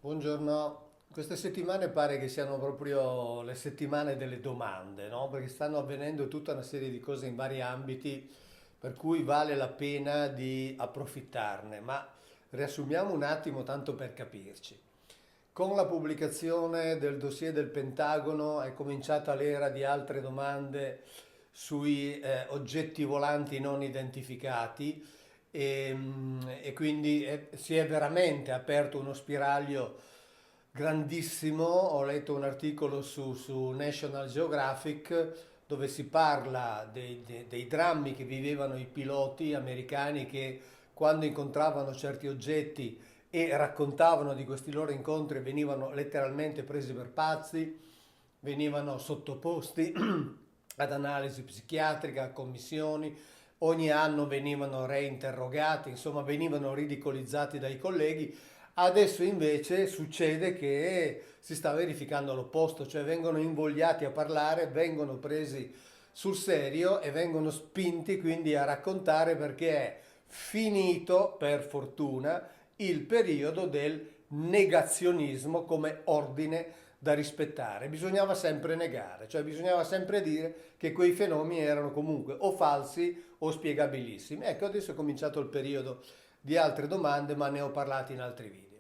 Buongiorno, queste settimane pare che siano proprio le settimane delle domande, no? Perché stanno avvenendo tutta una serie di cose in vari ambiti per cui vale la pena di approfittarne, ma riassumiamo un attimo tanto per capirci. Con la pubblicazione del dossier del Pentagono è cominciata l'era di altre domande sui oggetti volanti non identificati e quindi si è veramente aperto uno spiraglio grandissimo. Ho letto un articolo su National Geographic dove si parla dei drammi che vivevano i piloti americani che quando incontravano certi oggetti e raccontavano di questi loro incontri venivano letteralmente presi per pazzi, venivano sottoposti ad analisi psichiatrica, a commissioni, ogni anno venivano reinterrogati, insomma venivano ridicolizzati dai colleghi. Adesso invece succede che si sta verificando l'opposto, cioè vengono invogliati a parlare, vengono presi sul serio e vengono spinti quindi a raccontare perché è finito, per fortuna, il periodo del negazionismo come ordine da rispettare. Bisognava sempre negare, cioè bisognava sempre dire che quei fenomeni erano comunque o falsi o spiegabilissimi. Ecco, adesso è cominciato il periodo di altre domande, ma ne ho parlato in altri video.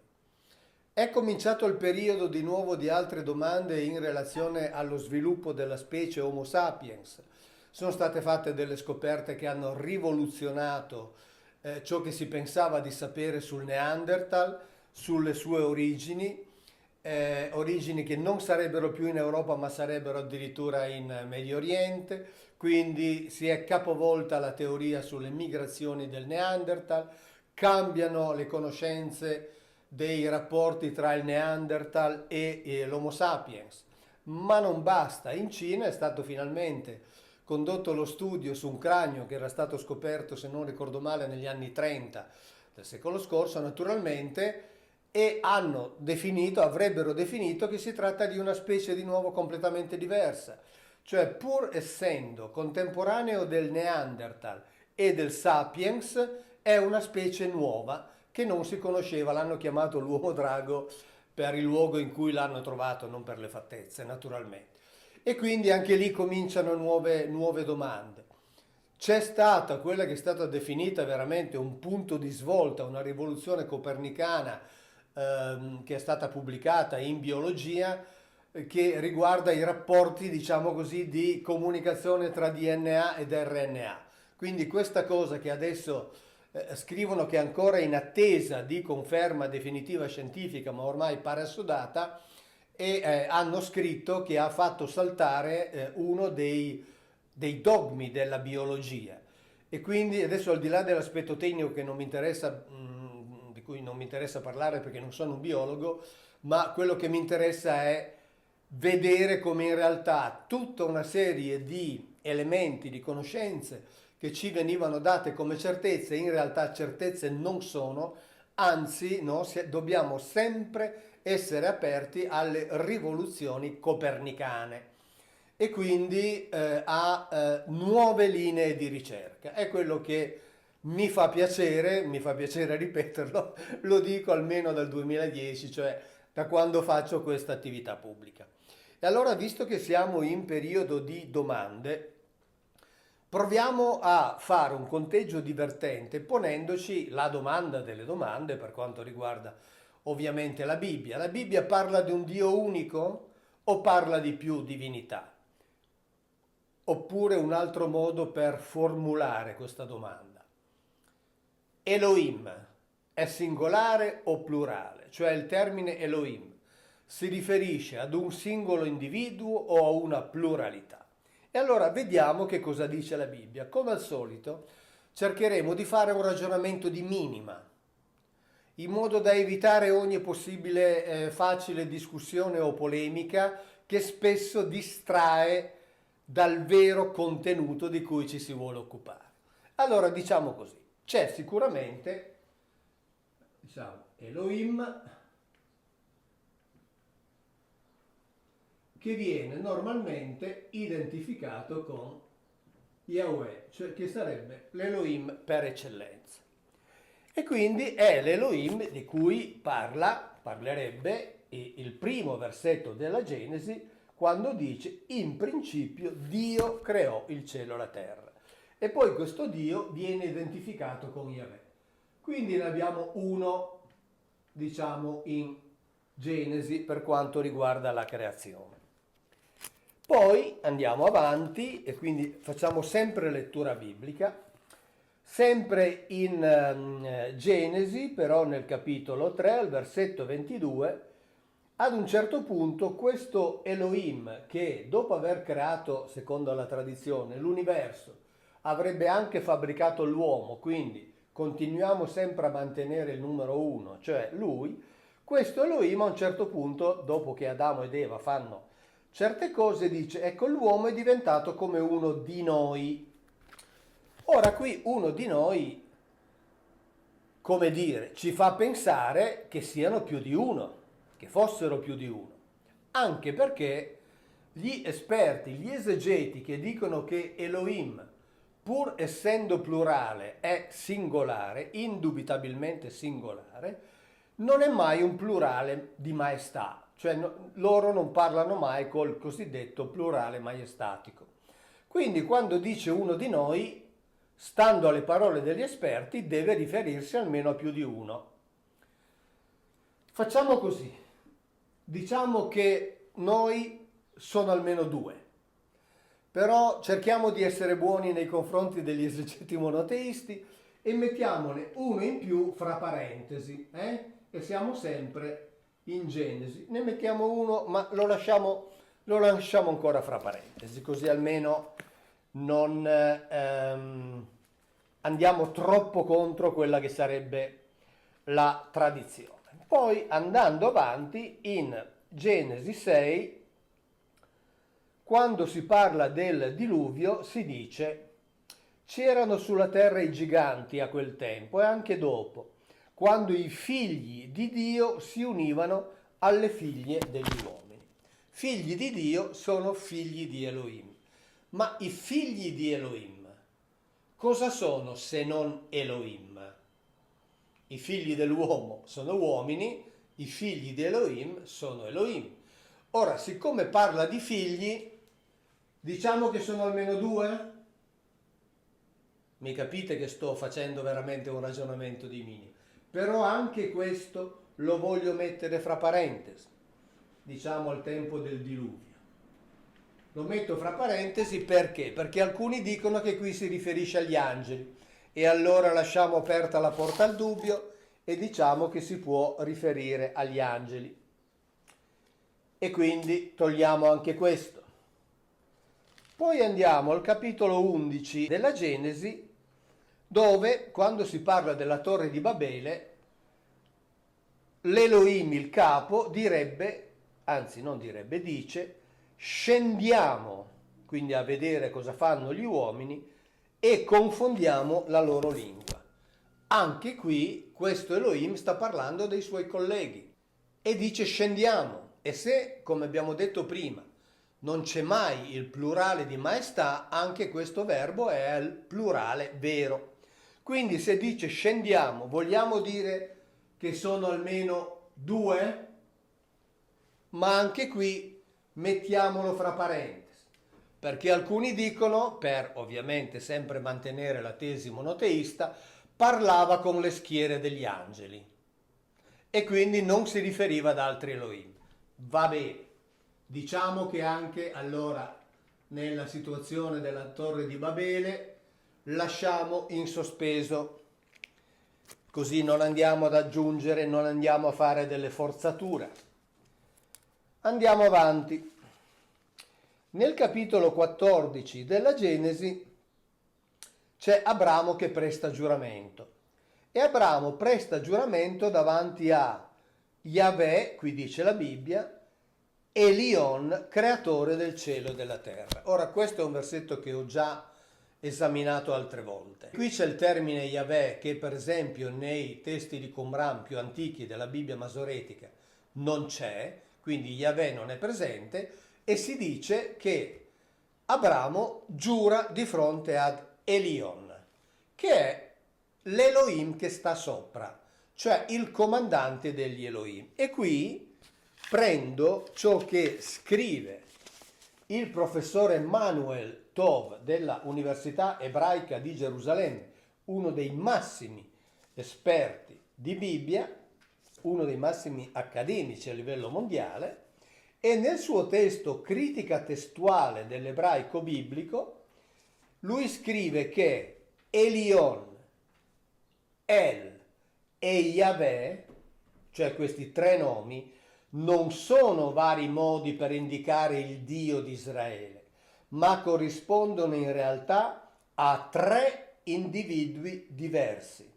È cominciato il periodo di nuovo di altre domande in relazione allo sviluppo della specie Homo sapiens. Sono state fatte delle scoperte che hanno rivoluzionato ciò che si pensava di sapere sul Neanderthal, sulle sue origini che non sarebbero più in Europa ma sarebbero addirittura in Medio Oriente, quindi si è capovolta la teoria sulle migrazioni del Neanderthal, cambiano le conoscenze dei rapporti tra il Neanderthal e l'Homo sapiens. Ma non basta, in Cina è stato finalmente condotto lo studio su un cranio che era stato scoperto, se non ricordo male, negli anni 30 del secolo scorso, naturalmente, e avrebbero definito che si tratta di una specie di nuovo completamente diversa. Cioè, pur essendo contemporaneo del Neanderthal e del Sapiens, è una specie nuova che non si conosceva. L'hanno chiamato l'uomo drago per il luogo in cui l'hanno trovato, non per le fattezze, naturalmente. E quindi anche lì cominciano nuove domande. C'è stata quella che è stata definita veramente un punto di svolta, una rivoluzione copernicana che è stata pubblicata in biologia che riguarda i rapporti, diciamo così, di comunicazione tra DNA ed RNA. Quindi questa cosa che adesso scrivono che è ancora in attesa di conferma definitiva scientifica, ma ormai pare assodata, e hanno scritto che ha fatto saltare uno dei dogmi della biologia. E quindi adesso, al di là dell'aspetto tecnico che non mi interessa, di cui non mi interessa parlare perché non sono un biologo, ma quello che mi interessa è vedere come in realtà tutta una serie di elementi, di conoscenze che ci venivano date come certezze, in realtà certezze non sono, anzi no, dobbiamo sempre essere aperti alle rivoluzioni copernicane e quindi a nuove linee di ricerca. È quello che mi fa piacere ripeterlo, lo dico almeno dal 2010, cioè da quando faccio questa attività pubblica. E allora, visto che siamo in periodo di domande, proviamo a fare un conteggio divertente ponendoci la domanda delle domande per quanto riguarda ovviamente la Bibbia. La Bibbia parla di un Dio unico o parla di più divinità? Oppure un altro modo per formulare questa domanda. Elohim è singolare o plurale? Cioè il termine Elohim si riferisce ad un singolo individuo o a una pluralità? E allora vediamo che cosa dice la Bibbia. Come al solito cercheremo di fare un ragionamento di minima, in modo da evitare ogni possibile facile discussione o polemica che spesso distrae dal vero contenuto di cui ci si vuole occupare. Allora diciamo così, c'è sicuramente, diciamo, Elohim, che viene normalmente identificato con Yahweh, cioè che sarebbe l'Elohim per eccellenza. E quindi è l'Elohim di cui parlerebbe il primo versetto della Genesi, quando dice: in principio Dio creò il cielo e la terra. E poi questo Dio viene identificato con Yahweh. Quindi ne abbiamo uno, diciamo, in Genesi per quanto riguarda la creazione. Poi andiamo avanti e quindi facciamo sempre lettura biblica, sempre in Genesi, però nel capitolo 3, al versetto 22, ad un certo punto questo Elohim, che dopo aver creato, secondo la tradizione, l'universo, avrebbe anche fabbricato l'uomo, quindi continuiamo sempre a mantenere il numero uno, cioè lui, questo Elohim a un certo punto, dopo che Adamo ed Eva fanno certe cose, dice: ecco, l'uomo è diventato come uno di noi. Ora qui uno di noi, come dire, ci fa pensare che siano più di uno, che fossero più di uno, anche perché gli esperti, gli esegeti che dicono che Elohim, pur essendo plurale, è singolare, indubitabilmente singolare, non è mai un plurale di maestà, cioè loro non parlano mai col cosiddetto plurale maiestatico. Quindi quando dice uno di noi, stando alle parole degli esperti, deve riferirsi almeno a più di uno. Facciamo così, diciamo che noi sono almeno due, però cerchiamo di essere buoni nei confronti degli esegeti monoteisti e mettiamone uno in più fra parentesi, e siamo sempre in Genesi. Ne mettiamo uno, ma lo lasciamo ancora fra parentesi, così almeno non andiamo troppo contro quella che sarebbe la tradizione. Poi andando avanti in Genesi 6, quando si parla del diluvio, si dice: c'erano sulla terra i giganti a quel tempo e anche dopo, quando i figli di Dio si univano alle figlie degli uomini. Figli di Dio sono figli di Elohim. Ma i figli di Elohim cosa sono se non Elohim? I figli dell'uomo sono uomini, i figli di Elohim sono Elohim. Ora, siccome parla di figli, diciamo che sono almeno due? Mi capite che sto facendo veramente un ragionamento di minimo. Però anche questo lo voglio mettere fra parentesi, diciamo al tempo del diluvio. Lo metto fra parentesi perché? Perché alcuni dicono che qui si riferisce agli angeli e allora lasciamo aperta la porta al dubbio e diciamo che si può riferire agli angeli. E quindi togliamo anche questo. Poi andiamo al capitolo 11 della Genesi, dove, quando si parla della torre di Babele, l'Elohim, il capo, direbbe, anzi non direbbe, dice: scendiamo, quindi a vedere cosa fanno gli uomini, e confondiamo la loro lingua. Anche qui questo Elohim sta parlando dei suoi colleghi e dice scendiamo. E se, come abbiamo detto prima, non c'è mai il plurale di maestà, anche questo verbo è il plurale vero. Quindi se dice scendiamo, vogliamo dire che sono almeno due? Ma anche qui mettiamolo fra parentesi, perché alcuni dicono, per ovviamente sempre mantenere la tesi monoteista, parlava con le schiere degli angeli e quindi non si riferiva ad altri Elohim. Va bene, diciamo che anche allora nella situazione della torre di Babele lasciamo in sospeso, così non andiamo ad aggiungere, non andiamo a fare delle forzature. Andiamo avanti. Nel capitolo 14 della Genesi c'è Abramo che presta giuramento e Abramo presta giuramento davanti a Yahweh, qui dice la Bibbia, Elion, creatore del cielo e della terra. Ora questo è un versetto che ho già esaminato altre volte. Qui c'è il termine Yahweh che per esempio nei testi di Qumran più antichi della Bibbia masoretica non c'è, quindi Yahweh non è presente, e si dice che Abramo giura di fronte ad Elion, che è l'Elohim che sta sopra, cioè il comandante degli Elohim. E qui prendo ciò che scrive il professore Manuel Tov della Università Ebraica di Gerusalemme, uno dei massimi esperti di Bibbia, uno dei massimi accademici a livello mondiale, e nel suo testo Critica testuale dell'ebraico biblico lui scrive che Elion, El e Yahweh, cioè questi tre nomi, non sono vari modi per indicare il Dio di Israele, ma corrispondono in realtà a tre individui diversi.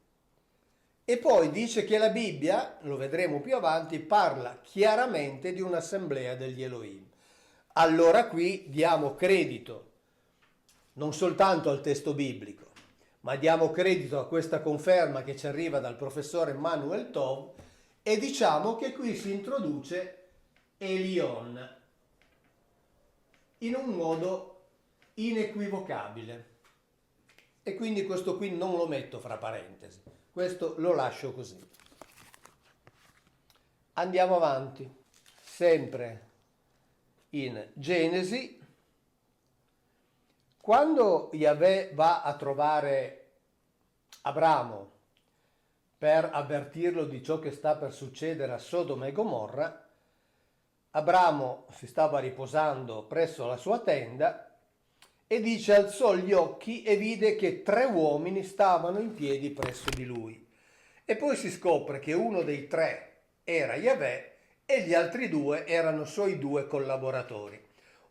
E poi dice che la Bibbia, lo vedremo più avanti, parla chiaramente di un'assemblea degli Elohim. Allora qui diamo credito non soltanto al testo biblico, ma diamo credito a questa conferma che ci arriva dal professore Manuel Tov e diciamo che qui si introduce Elion in un modo inequivocabile. E quindi questo qui non lo metto fra parentesi, questo lo lascio così. Andiamo avanti, sempre in Genesi. Quando Yahweh va a trovare Abramo per avvertirlo di ciò che sta per succedere a Sodoma e Gomorra, Abramo si stava riposando presso la sua tenda e dice alzò gli occhi e vide che tre uomini stavano in piedi presso di lui. E poi si scopre che uno dei tre era Yahweh e gli altri due erano suoi due collaboratori.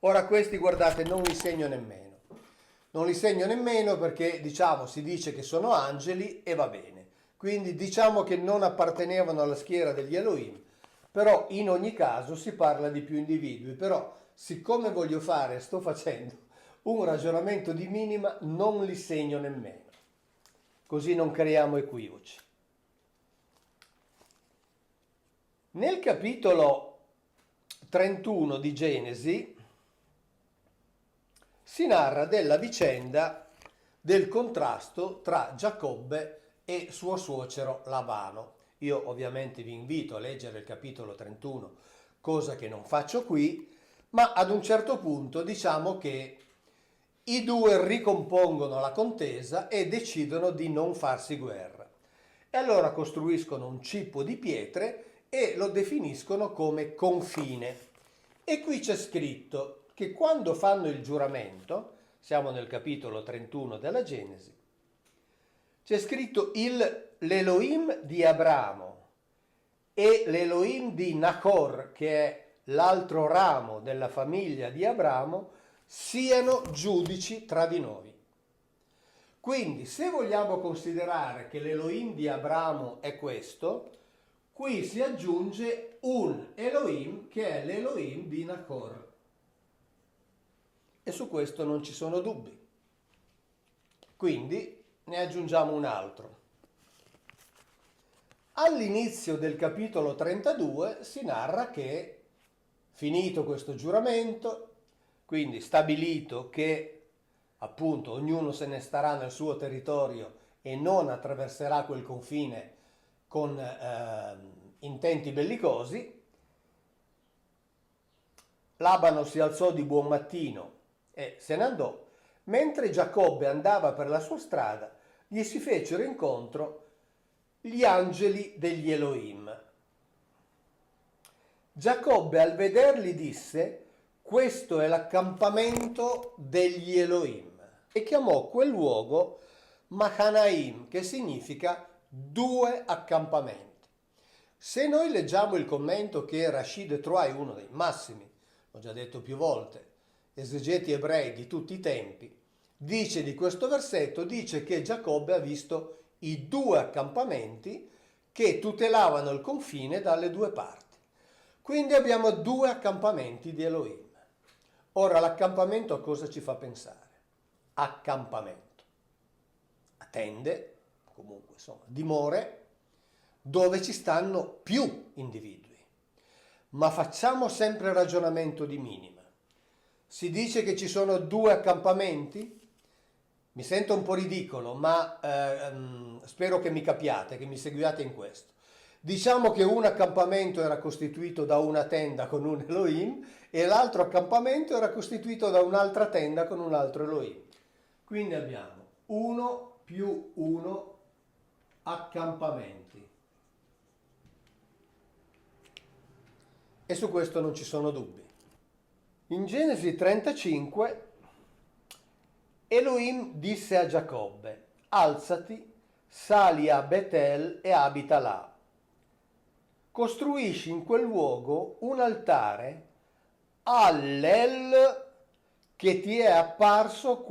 Ora questi, guardate, non li segno nemmeno. Non li segno nemmeno perché, diciamo, si dice che sono angeli e va bene. Quindi diciamo che non appartenevano alla schiera degli Elohim, però in ogni caso si parla di più individui. Però, siccome sto facendo un ragionamento di minima, non li segno nemmeno. Così non creiamo equivoci. Nel capitolo 31 di Genesi si narra della vicenda del contrasto tra Giacobbe e suo suocero Labano. Io ovviamente vi invito a leggere il capitolo 31, cosa che non faccio qui, ma ad un certo punto diciamo che i due ricompongono la contesa e decidono di non farsi guerra. E allora costruiscono un cippo di pietre e lo definiscono come confine. E qui c'è scritto che quando fanno il giuramento, siamo nel capitolo 31 della Genesi, c'è scritto l'Elohim di Abramo e l'Elohim di Nacor, che è l'altro ramo della famiglia di Abramo, siano giudici tra di noi. Quindi, se vogliamo considerare che l'Elohim di Abramo è questo, qui si aggiunge un Elohim che è l'Elohim di Nacor. E su questo non ci sono dubbi. Quindi ne aggiungiamo un altro. All'inizio del capitolo 32 si narra che, finito questo giuramento, quindi stabilito che appunto ognuno se ne starà nel suo territorio e non attraverserà quel confine con intenti bellicosi, Labano si alzò di buon mattino e se ne andò. Mentre Giacobbe andava per la sua strada, gli si fecero incontro gli angeli degli Elohim. Giacobbe al vederli disse: questo è l'accampamento degli Elohim, e chiamò quel luogo Mahanaim, che significa due accampamenti. Se noi leggiamo il commento che Rashid Troai, uno dei massimi, l'ho già detto più volte, esegeti ebrei di tutti i tempi, dice di questo versetto, dice che Giacobbe ha visto i due accampamenti che tutelavano il confine dalle due parti. Quindi abbiamo due accampamenti di Elohim. Ora l'accampamento a cosa ci fa pensare? Accampamento. A tende, comunque insomma, dimore, dove ci stanno più individui. Ma facciamo sempre ragionamento di minima. Si dice che ci sono due accampamenti? Mi sento un po' ridicolo, ma spero che mi capiate, che mi seguiate in questo. Diciamo che un accampamento era costituito da una tenda con un Elohim e l'altro accampamento era costituito da un'altra tenda con un altro Elohim. Quindi abbiamo 1 più 1 accampamenti. E su questo non ci sono dubbi. In Genesi 35 Elohim disse a Giacobbe: alzati, sali a Betel e abita là. Costruisci in quel luogo un altare all'El che ti è apparso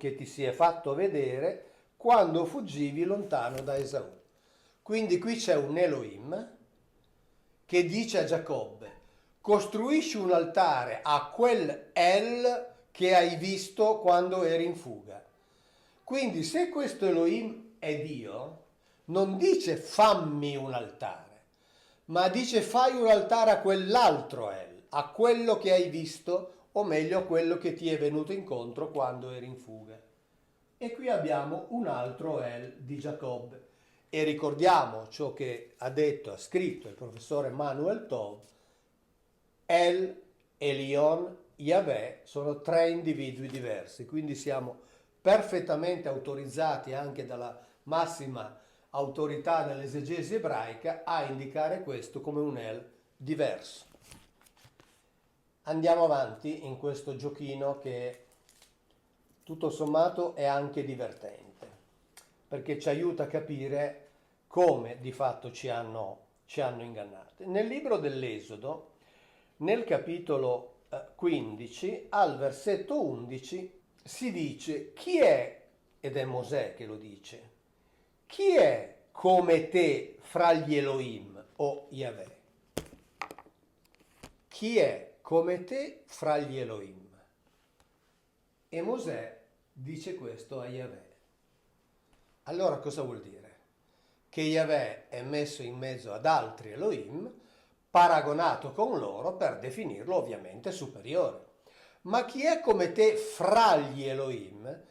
che ti si è fatto vedere quando fuggivi lontano da Esaù. Quindi qui c'è un Elohim che dice a Giacobbe: costruisci un altare a quel El che hai visto quando eri in fuga. Quindi se questo Elohim è Dio, non dice fammi un altare, ma dice fai un altare a quell'altro El, a quello che hai visto, o meglio a quello che ti è venuto incontro quando eri in fuga. E qui abbiamo un altro El di Giacobbe. E ricordiamo ciò che ha detto, ha scritto il professore Manuel Tov: El, Elion, Yahweh sono tre individui diversi, quindi siamo perfettamente autorizzati anche dalla massima autorità nell'esegesi ebraica a indicare questo come un El diverso. Andiamo avanti in questo giochino che tutto sommato è anche divertente, perché ci aiuta a capire come di fatto ci hanno ingannati. Nel libro dell'Esodo, nel capitolo 15, al versetto 11, si dice chi è, ed è Mosè che lo dice, chi è come te fra gli Elohim, o Yahweh? Chi è come te fra gli Elohim? E Mosè dice questo a Yahweh. Allora cosa vuol dire? Che Yahweh è messo in mezzo ad altri Elohim, paragonato con loro per definirlo ovviamente superiore. Ma chi è come te fra gli Elohim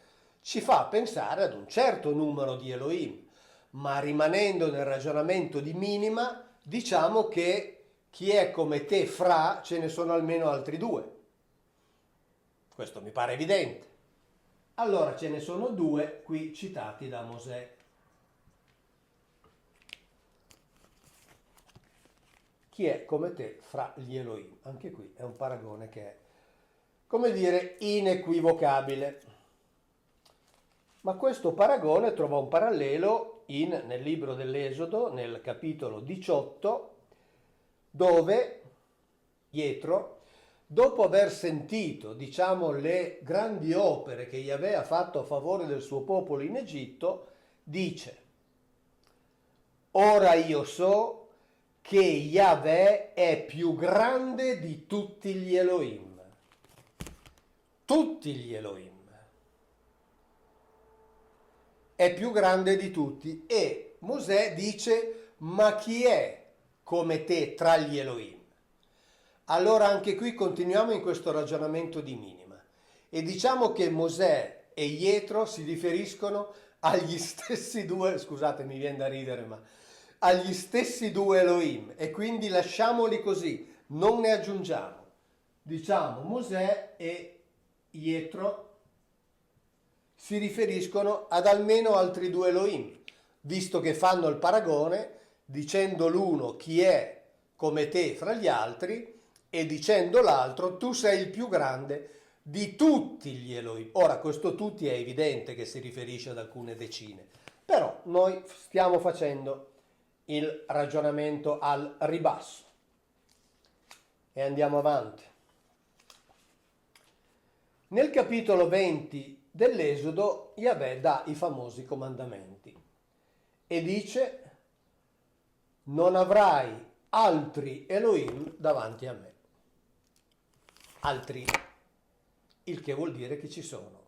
ci fa pensare ad un certo numero di Elohim, ma rimanendo nel ragionamento di minima, diciamo che chi è come te fra ce ne sono almeno altri due. Questo mi pare evidente. Allora ce ne sono due qui citati da Mosè. Chi è come te fra gli Elohim? Anche qui è un paragone che è, come dire, inequivocabile. Ma questo paragone trova un parallelo nel libro dell'Esodo, nel capitolo 18, dove Ietro, dopo aver sentito, diciamo, le grandi opere che Yahweh ha fatto a favore del suo popolo in Egitto, dice: ora io so che Yahweh è più grande di tutti gli Elohim. Tutti gli Elohim. È più grande di tutti. E Mosè dice: ma chi è come te tra gli Elohim? Allora anche qui continuiamo in questo ragionamento di minima e diciamo che Mosè e Ietro si riferiscono agli stessi due, scusate mi viene da ridere, ma agli stessi due Elohim, e quindi lasciamoli così, non ne aggiungiamo. Diciamo Mosè e Ietro si riferiscono ad almeno altri due Elohim, visto che fanno il paragone dicendo l'uno chi è come te fra gli altri e dicendo l'altro tu sei il più grande di tutti gli Elohim. Ora questo tutti è evidente che si riferisce ad alcune decine, però noi stiamo facendo il ragionamento al ribasso e andiamo avanti. Nel capitolo 20 dell'Esodo Yahweh dà i famosi comandamenti e dice: non avrai altri Elohim davanti a me. Altri, il che vuol dire che ci sono.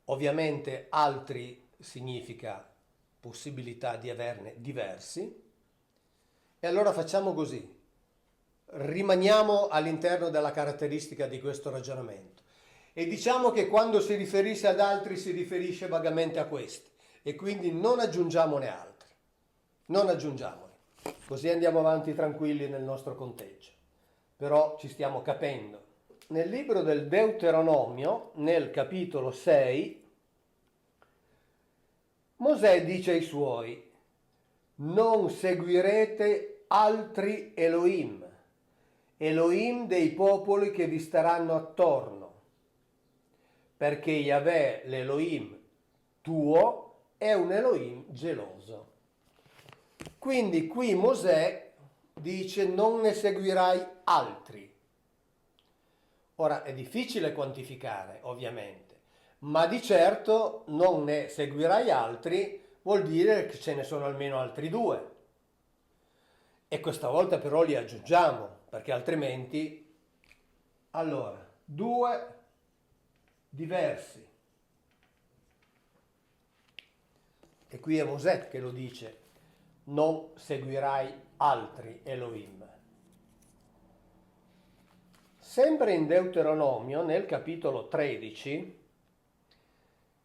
Ovviamente altri significa possibilità di averne diversi. E allora facciamo così. Rimaniamo all'interno della caratteristica di questo ragionamento. E diciamo che quando si riferisce ad altri si riferisce vagamente a questi e quindi non aggiungiamone altri, non aggiungiamoli, così andiamo avanti tranquilli nel nostro conteggio, però ci stiamo capendo. Nel libro del Deuteronomio, nel capitolo 6, Mosè dice ai suoi: non seguirete altri Elohim, Elohim dei popoli che vi staranno attorno, perché Yahweh, l'Elohim tuo, è un Elohim geloso. Quindi qui Mosè dice non ne seguirai altri. Ora è difficile quantificare, ovviamente, ma di certo non ne seguirai altri vuol dire che ce ne sono almeno altri due. E questa volta però li aggiungiamo, perché altrimenti, allora, due diversi. E qui è Mosè che lo dice, non seguirai altri Elohim. Sempre in Deuteronomio, nel capitolo 13,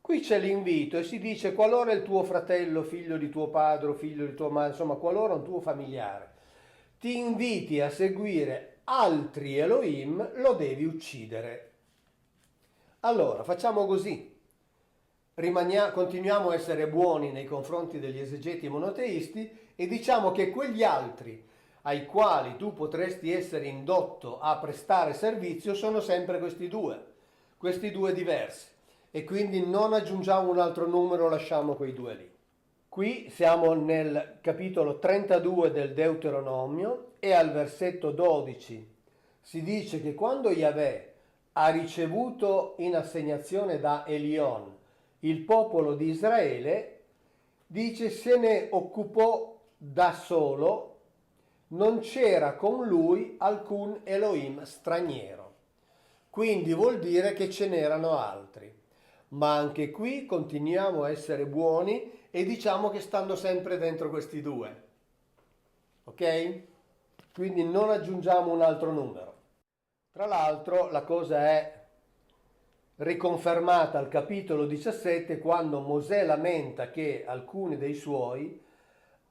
qui c'è l'invito e si dice: qualora il tuo fratello, figlio di tuo padre o figlio di tua madre, insomma qualora un tuo familiare ti inviti a seguire altri Elohim, lo devi uccidere. Allora, facciamo così. Continuiamo a essere buoni nei confronti degli esegeti monoteisti e diciamo che quegli altri ai quali tu potresti essere indotto a prestare servizio sono sempre questi due diversi, e quindi non aggiungiamo un altro numero, lasciamo quei due lì. Qui siamo nel capitolo 32 del Deuteronomio e al versetto 12 si dice che quando Yahweh ha ricevuto in assegnazione da Elion il popolo di Israele, dice se ne occupò da solo, non c'era con lui alcun Elohim straniero. Quindi vuol dire che ce n'erano altri. Ma anche qui continuiamo a essere buoni e diciamo che stanno sempre dentro questi due. Ok? Quindi non aggiungiamo un altro numero. Tra l'altro la cosa è riconfermata al capitolo 17 quando Mosè lamenta che alcuni dei suoi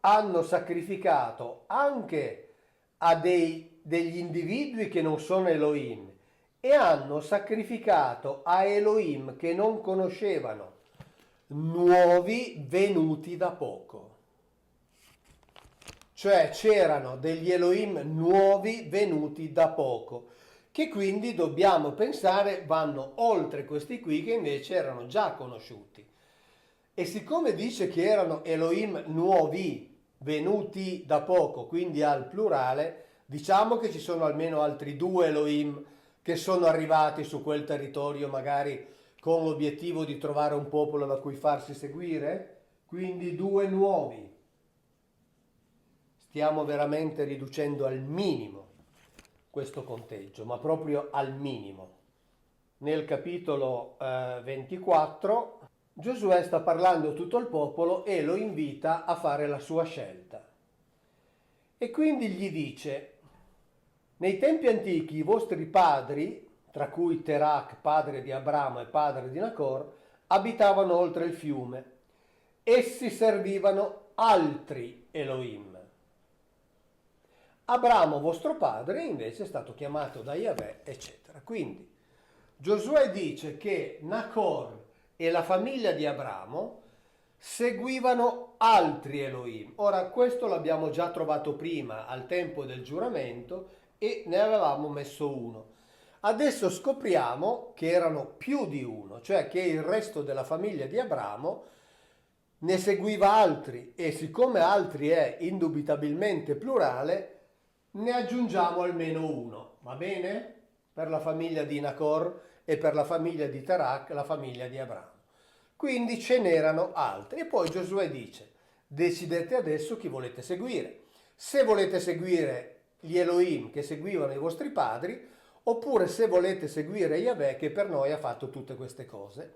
hanno sacrificato anche a degli individui che non sono Elohim e hanno sacrificato a Elohim che non conoscevano, nuovi venuti da poco. Cioè c'erano degli Elohim nuovi venuti da poco, che quindi dobbiamo pensare vanno oltre questi qui che invece erano già conosciuti. E siccome dice che erano Elohim nuovi venuti da poco, quindi al plurale, diciamo che ci sono almeno altri due Elohim che sono arrivati su quel territorio magari con l'obiettivo di trovare un popolo da cui farsi seguire, quindi due nuovi. Stiamo veramente riducendo al minimo questo conteggio, ma proprio al minimo. Nel capitolo 24 Giosuè sta parlando a tutto il popolo e lo invita a fare la sua scelta. E quindi gli dice: nei tempi antichi i vostri padri, tra cui Terach, padre di Abramo e padre di Nacor, abitavano oltre il fiume. Essi servivano altri Elohim. Abramo, vostro padre, invece è stato chiamato da Yahweh, eccetera. Quindi Giosuè dice che Nacor e la famiglia di Abramo seguivano altri Elohim. Ora, questo l'abbiamo già trovato prima, al tempo del giuramento, e ne avevamo messo uno. Adesso scopriamo che erano più di uno, cioè che il resto della famiglia di Abramo ne seguiva altri, e siccome altri è indubitabilmente plurale, ne aggiungiamo almeno uno, va bene? Per la famiglia di Nacor e per la famiglia di Terach, la famiglia di Abramo. Quindi ce n'erano altri. E poi Giosuè dice: decidete adesso chi volete seguire. Se volete seguire gli Elohim che seguivano i vostri padri, oppure se volete seguire Yahweh che per noi ha fatto tutte queste cose.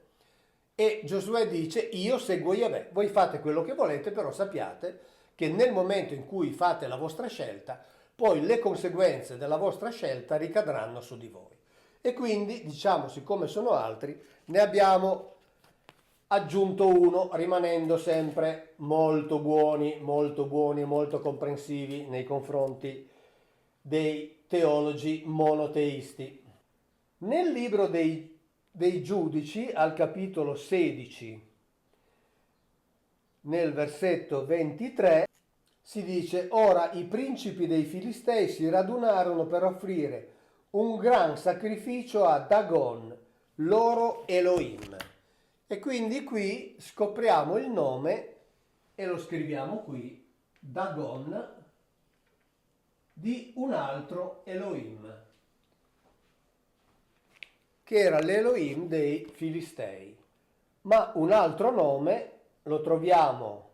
E Giosuè dice: io seguo Yahweh, voi fate quello che volete, però sappiate che nel momento in cui fate la vostra scelta, poi le conseguenze della vostra scelta ricadranno su di voi. E quindi, diciamo, siccome sono altri, ne abbiamo aggiunto uno, rimanendo sempre molto buoni e molto comprensivi nei confronti dei teologi monoteisti. Nel libro dei Giudici, al capitolo 16, nel versetto 23, si dice: ora i principi dei Filistei si radunarono per offrire un gran sacrificio a Dagon, loro Elohim. E quindi qui scopriamo il nome e lo scriviamo qui, Dagon, di un altro Elohim, che era l'Elohim dei Filistei. Ma un altro nome lo troviamo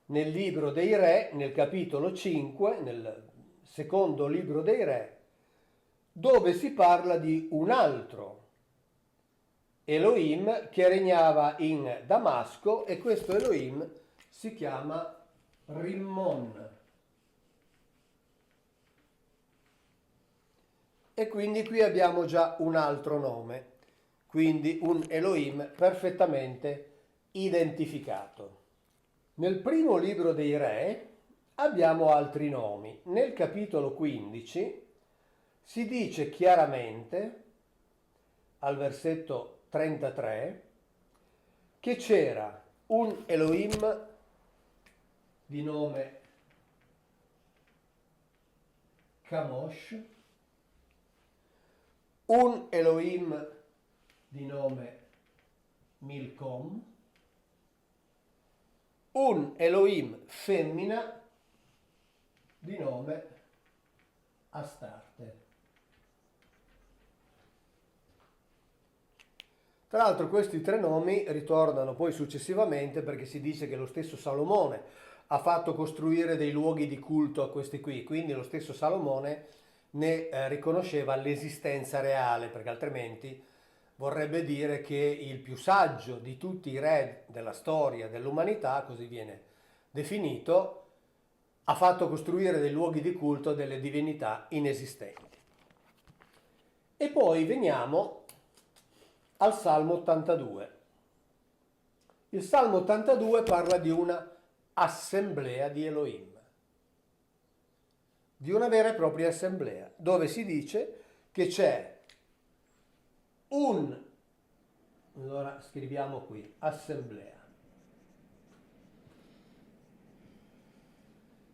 nel libro dei Re, nel capitolo 5, nel secondo libro dei Re, dove si parla di un altro Elohim che regnava in Damasco, e questo Elohim si chiama Rimmon. E quindi qui abbiamo già un altro nome, quindi un Elohim perfettamente identificato. Nel primo libro dei Re abbiamo altri nomi. Nel capitolo 15 si dice chiaramente, al versetto 33, che c'era un Elohim di nome Kamosh, un Elohim di nome Milcom, un Elohim femmina di nome Astarte. Tra l'altro questi tre nomi ritornano poi successivamente, perché si dice che lo stesso Salomone ha fatto costruire dei luoghi di culto a questi qui, quindi lo stesso Salomone ne riconosceva l'esistenza reale, perché altrimenti vorrebbe dire che il più saggio di tutti i re della storia dell'umanità, così viene definito, ha fatto costruire dei luoghi di culto delle divinità inesistenti. E poi veniamo al Salmo 82. Il Salmo 82 parla di una assemblea di Elohim, di una vera e propria assemblea, dove si dice che c'è allora scriviamo qui, assemblea.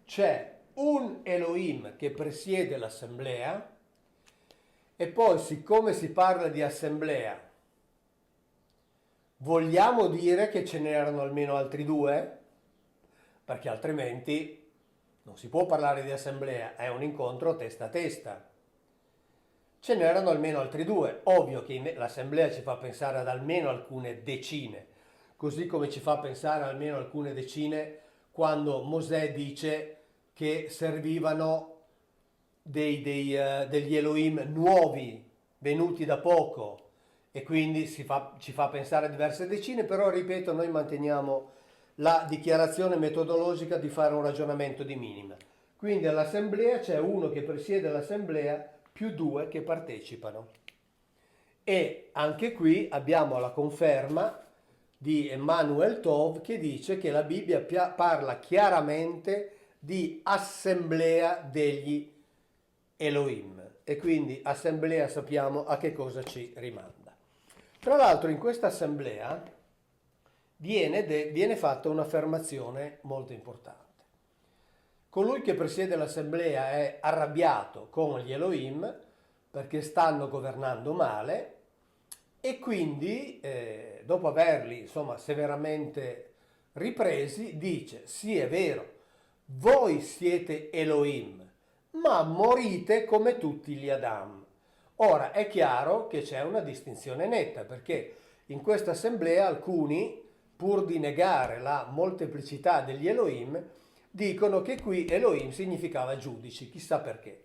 C'è un Elohim che presiede l'assemblea, e poi, siccome si parla di assemblea, vogliamo dire che ce n'erano almeno altri due? Perché altrimenti non si può parlare di assemblea, è un incontro testa a testa. Ce n'erano almeno altri due. Ovvio che l'assemblea ci fa pensare ad almeno alcune decine, così come ci fa pensare almeno alcune decine quando Mosè dice che servivano degli Elohim nuovi, venuti da poco, e quindi ci fa pensare a diverse decine, però ripeto, noi manteniamo la dichiarazione metodologica di fare un ragionamento di minima. Quindi all'assemblea c'è uno che presiede l'assemblea più due che partecipano. E anche qui abbiamo la conferma di Emmanuel Tov, che dice che la Bibbia parla chiaramente di assemblea degli Elohim, e quindi assemblea sappiamo a che cosa ci rimanda. Tra l'altro in questa assemblea viene fatta un'affermazione molto importante. Colui che presiede l'assemblea è arrabbiato con gli Elohim perché stanno governando male, e quindi dopo averli insomma severamente ripresi dice: sì, è vero, voi siete Elohim, ma morite come tutti gli Adam. Ora è chiaro che c'è una distinzione netta, perché in questa assemblea alcuni, pur di negare la molteplicità degli Elohim, dicono che qui Elohim significava giudici, chissà perché.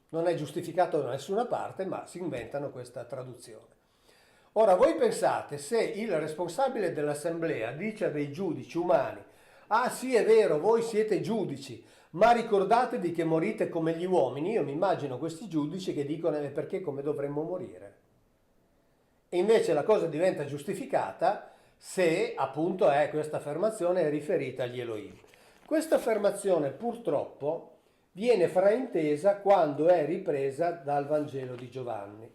Non è giustificato da nessuna parte, ma si inventano questa traduzione. Ora voi pensate, se il responsabile dell'assemblea dice a dei giudici umani: ah sì, è vero, voi siete giudici, ma ricordatevi che morite come gli uomini. Io mi immagino questi giudici che dicono: perché come dovremmo morire? E invece la cosa diventa giustificata se appunto questa affermazione è riferita agli Elohim. Questa affermazione purtroppo viene fraintesa quando è ripresa dal Vangelo di Giovanni.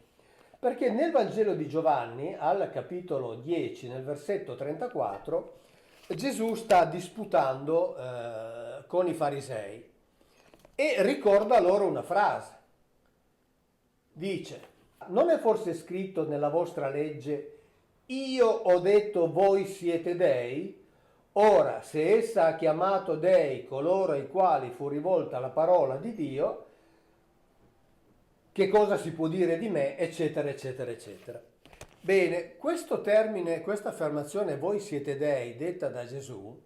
Perché nel Vangelo di Giovanni, al capitolo 10, nel versetto 34, Gesù sta disputando con i farisei e ricorda loro una frase. Dice: non è forse scritto nella vostra legge: io ho detto voi siete dei? Ora, se essa ha chiamato dei coloro ai quali fu rivolta la parola di Dio, che cosa si può dire di me, eccetera, eccetera, eccetera. Bene, questo termine, questa affermazione voi siete dei, detta da Gesù,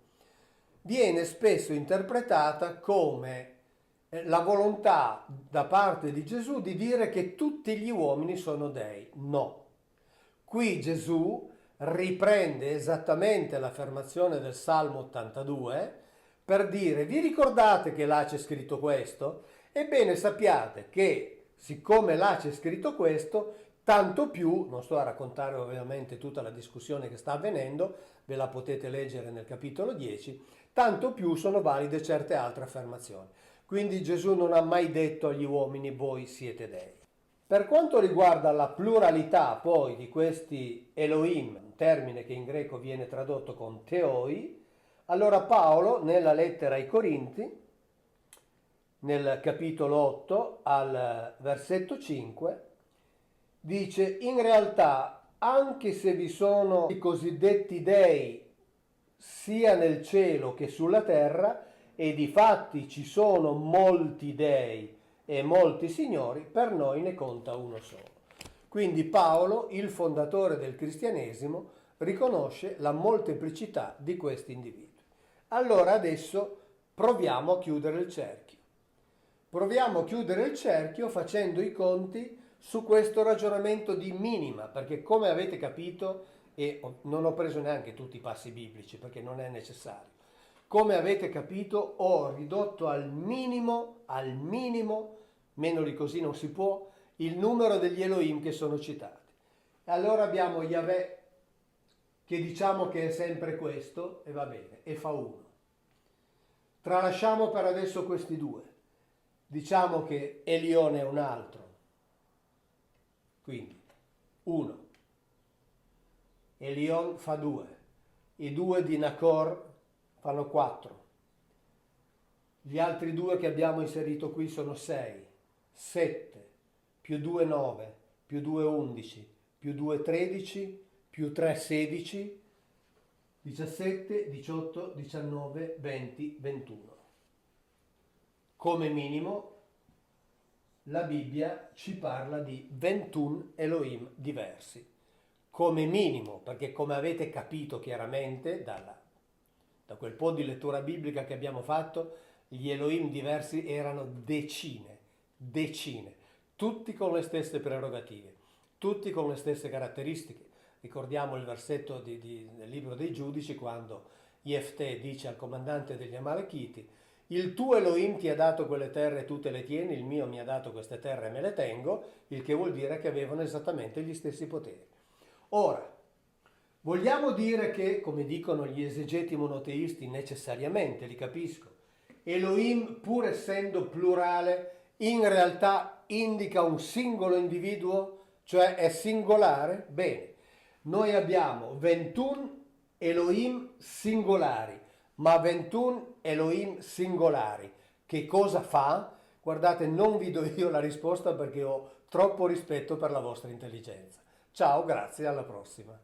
viene spesso interpretata come la volontà da parte di Gesù di dire che tutti gli uomini sono dei. No. Qui Gesù riprende esattamente l'affermazione del Salmo 82 per dire: vi ricordate che là c'è scritto questo? Ebbene sappiate che siccome là c'è scritto questo, tanto più, non sto a raccontare ovviamente tutta la discussione che sta avvenendo, ve la potete leggere nel capitolo 10, tanto più sono valide certe altre affermazioni. Quindi Gesù non ha mai detto agli uomini voi siete dei. Per quanto riguarda la pluralità poi di questi Elohim, un termine che in greco viene tradotto con Theoi, allora Paolo nella lettera ai Corinti, nel capitolo 8 al versetto 5, dice: in realtà anche se vi sono i cosiddetti dei sia nel cielo che sulla terra, e difatti ci sono molti dei e molti signori, per noi ne conta uno solo. Quindi Paolo, il fondatore del cristianesimo, riconosce la molteplicità di questi individui. Allora adesso proviamo a chiudere il cerchio. Proviamo a chiudere il cerchio facendo i conti su questo ragionamento di minima, perché come avete capito, e non ho preso neanche tutti i passi biblici perché non è necessario, come avete capito ho ridotto al minimo, meno di così non si può, il numero degli Elohim che sono citati. E allora abbiamo Yahweh, che diciamo che è sempre questo, e va bene, e fa uno. Tralasciamo per adesso questi due. Diciamo che Elion è un altro. Quindi, uno. Elion fa due. I due di Nacor fanno 4. Gli altri due che abbiamo inserito qui sono 6, 7, più 2 9, più 2 11, più 2 13, più 3 16, 17, 18, 19, 20, 21. Come minimo la Bibbia ci parla di 21 Elohim diversi. Come minimo, perché come avete capito chiaramente da quel po' di lettura biblica che abbiamo fatto, gli Elohim diversi erano decine, tutti con le stesse prerogative, tutti con le stesse caratteristiche. Ricordiamo il versetto del libro dei Giudici, quando Jefté dice al comandante degli Amalechiti: il tuo Elohim ti ha dato quelle terre e tu te le tieni, il mio mi ha dato queste terre e me le tengo, il che vuol dire che avevano esattamente gli stessi poteri. Ora, vogliamo dire che, come dicono gli esegeti monoteisti, necessariamente, li capisco, Elohim, pur essendo plurale, in realtà indica un singolo individuo, cioè è singolare? Bene, noi abbiamo 21 Elohim singolari, ma 21 Elohim singolari. Che cosa fa? Guardate, non vi do io la risposta perché ho troppo rispetto per la vostra intelligenza. Ciao, grazie, alla prossima.